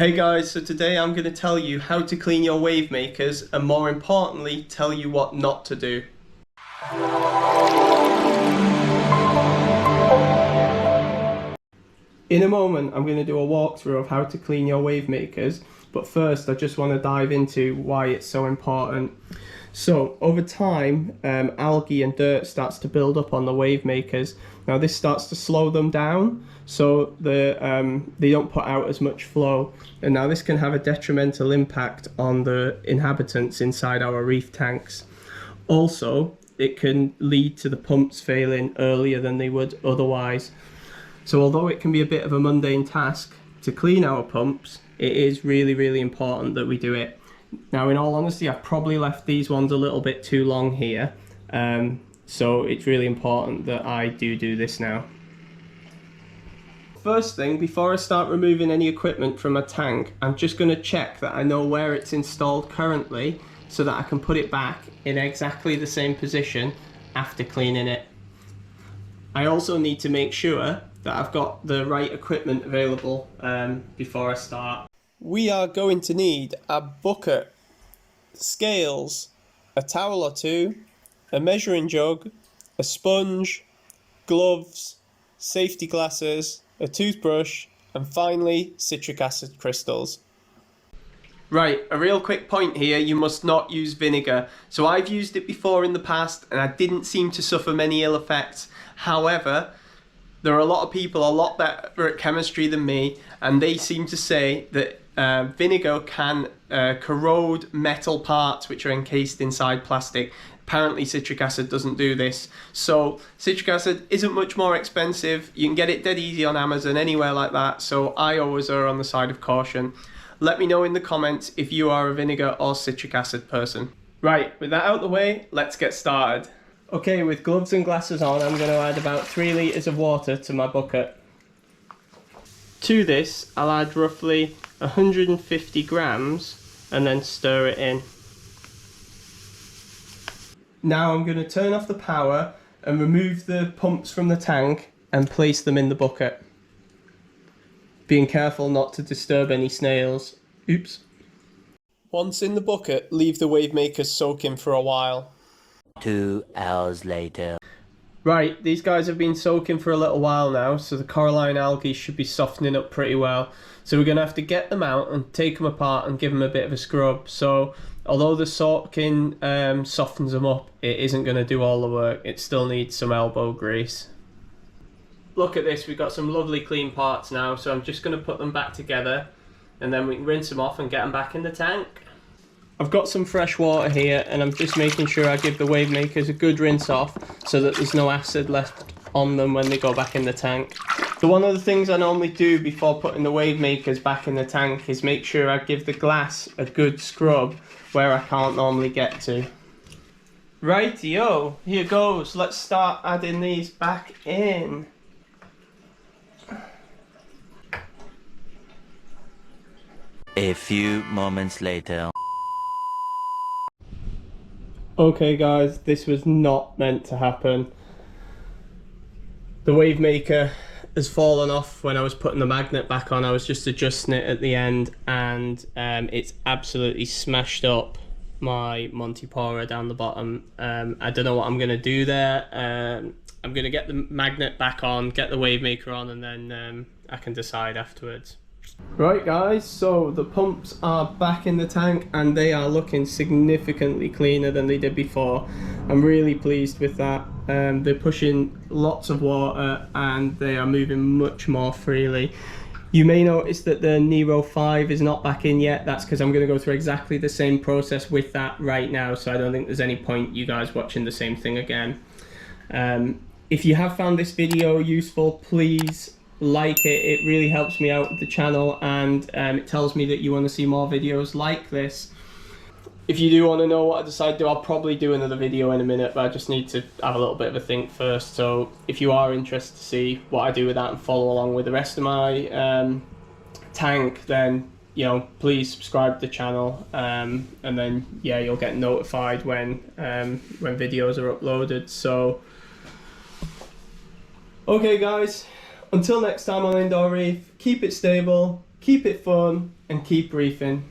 Hey guys, so today I'm going to tell you how to clean your wave makers and more importantly tell you what not to do. In a moment I'm going to do a walkthrough of how to clean your wave makers, but first I just want to dive into why it's so important. So over time algae and dirt starts to build up on the wave makers. Now this starts to slow them down so they don't put out as much flow, and now this can have a detrimental impact on the inhabitants inside our reef tanks. Also it can lead to the pumps failing earlier than they would otherwise. So although it can be a bit of a mundane task to clean our pumps, it is really important that we do it. Now in all honesty, I've probably left these ones a little bit too long here, so it's really important that I do this now. First thing, before I start removing any equipment from a tank, I'm just going to check that I know where it's installed currently so that I can put it back in exactly the same position after cleaning it. I also need to make sure that I've got the right equipment available before I start. We are going to need a bucket, scales, a towel or two, a measuring jug, a sponge, gloves, safety glasses, a toothbrush, and finally citric acid crystals. Right, a real quick point here, you must not use vinegar. So I've used it before in the past and I didn't seem to suffer many ill effects. However, there are a lot of people a lot better at chemistry than me, and they seem to say that vinegar can corrode metal parts which are encased inside plastic. Apparently citric acid doesn't do this. So citric acid isn't much more expensive. You can get it dead easy on Amazon, anywhere like that. So I always err on the side of caution. Let me know in the comments if you are a vinegar or citric acid person. Right, with that out of the way, let's get started. Okay, with gloves and glasses on, I'm going to add about 3 litres of water to my bucket. To this, I'll add roughly 150 grams and then stir it in. Now I'm going to turn off the power and remove the pumps from the tank and place them in the bucket. Being careful not to disturb any snails. Oops. Once in the bucket, leave the wave makers soaking for a while. 2 hours later. Right, these guys have been soaking for a little while now, so the coralline algae should be softening up pretty well. So we're going to have to get them out and take them apart and give them a bit of a scrub. So although the soaking softens them up, it isn't going to do all the work. It still needs some elbow grease. Look at this, we've got some lovely clean parts now, so I'm just going to put them back together and then we can rinse them off and get them back in the tank. I've got some fresh water here and I'm just making sure I give the wave makers a good rinse off so that there's no acid left on them when they go back in the tank. So one of the things I normally do before putting the wave makers back in the tank is make sure I give the glass a good scrub where I can't normally get to. Rightio, here goes. Let's start adding these back in. A few moments later. Okay guys, this was not meant to happen. The wave maker has fallen off when I was putting the magnet back on. I was just adjusting it at the end and it's absolutely smashed up my Montipora down the bottom. I don't know what I'm going to do there. I'm going to get the magnet back on, get the wave maker on, and then I can decide afterwards. Right guys, so the pumps are back in the tank and they are looking significantly cleaner than they did before. I'm really pleased with that. They're pushing lots of water and they are moving much more freely. You may notice that the Nero 5 is not back in yet. That's because I'm going to go through exactly the same process with that right now, so I don't think there's any point you guys watching the same thing again. If you have found this video useful, please like it. It really helps me out with the channel and it tells me that you want to see more videos like this. If you do want to know what I decide to do, I'll probably do another video in a minute, but I just need to have a little bit of a think first. So if you are interested to see what I do with that and follow along with the rest of my tank, then please subscribe to the channel and then you'll get notified when videos are uploaded. So okay guys, until next time on Indoor Reef, keep it stable, keep it fun and keep reefing.